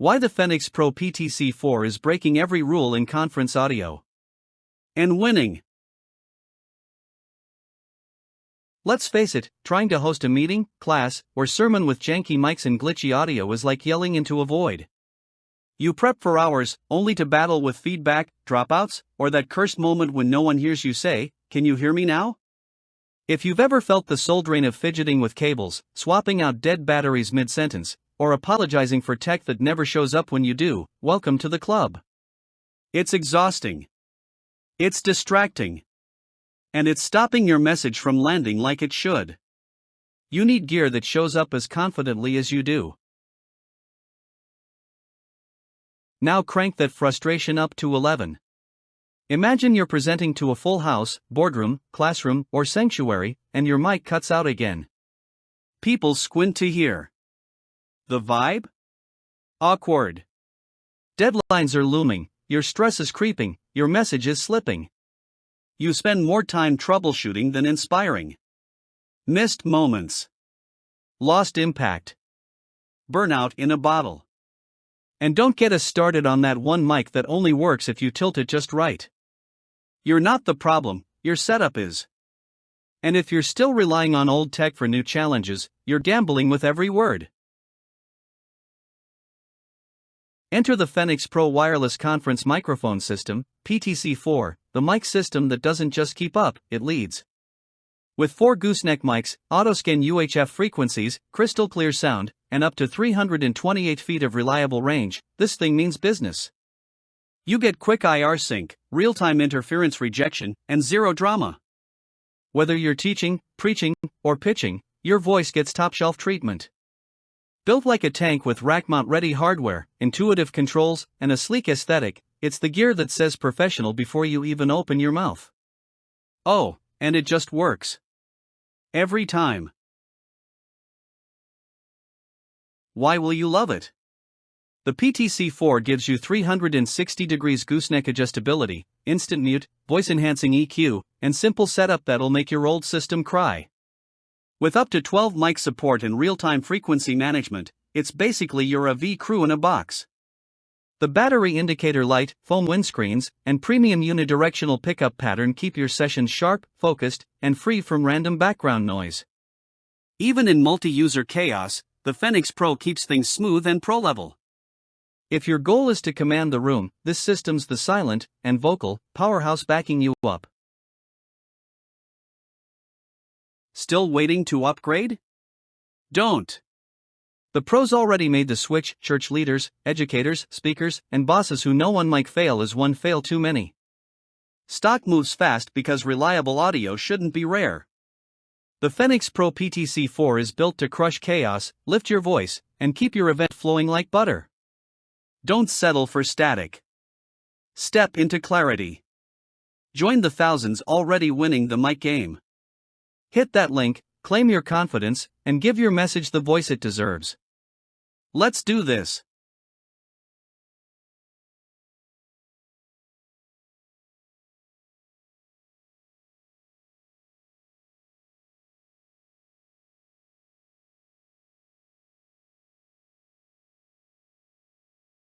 Why the Phenyx Pro PTC-4 is breaking every rule in conference audio. And winning. Let's face it, trying to host a meeting, class, or sermon with janky mics and glitchy audio is like yelling into a void. You prep for hours, only to battle with feedback, dropouts, or that cursed moment when no one hears you say, "Can you hear me now?" If you've ever felt the soul drain of fidgeting with cables, swapping out dead batteries mid-sentence, or apologizing for tech that never shows up when you do, welcome to the club. It's exhausting. It's distracting. And it's stopping your message from landing like it should. You need gear that shows up as confidently as you do. Now crank that frustration up to 11. Imagine you're presenting to a full house, boardroom, classroom, or sanctuary, and your mic cuts out again. People squint to hear. The vibe? Awkward. Deadlines are looming, your stress is creeping, your message is slipping. You spend more time troubleshooting than inspiring. Missed moments. Lost impact. Burnout in a bottle. And don't get us started on that one mic that only works if you tilt it just right. You're not the problem, your setup is. And if you're still relying on old tech for new challenges, you're gambling with every word. Enter the Phenyx Pro Wireless Conference Microphone System, PTC-4, the mic system that doesn't just keep up, it leads. With 4 gooseneck mics, auto-scan UHF frequencies, crystal clear sound, and up to 328 feet of reliable range, this thing means business. You get quick IR sync, real-time interference rejection, and zero drama. Whether you're teaching, preaching, or pitching, your voice gets top-shelf treatment. Built like a tank with rack-mount-ready hardware, intuitive controls, and a sleek aesthetic, it's the gear that says professional before you even open your mouth. Oh, and it just works. Every time. Why will you love it? The PTC-4 gives you 360 degrees gooseneck adjustability, instant mute, voice-enhancing EQ, and simple setup that'll make your old system cry. With up to 12 mic support and real-time frequency management, it's basically your AV crew in a box. The battery indicator light, foam windscreens, and premium unidirectional pickup pattern keep your sessions sharp, focused, and free from random background noise. Even in multi-user chaos, the Phenyx Pro keeps things smooth and pro-level. If your goal is to command the room, this system's the silent and vocal powerhouse backing you up. Still waiting to upgrade? Don't. The pros already made the switch. Church leaders, educators, speakers, and bosses who know one mic fail is one fail too many. Stock moves fast because reliable audio shouldn't be rare. The Phenyx Pro PTC-4 is built to crush chaos, lift your voice, and keep your event flowing like butter. Don't settle for static. Step into clarity. Join the thousands already winning the mic game. Hit that link, claim your confidence, and give your message the voice it deserves. Let's do this.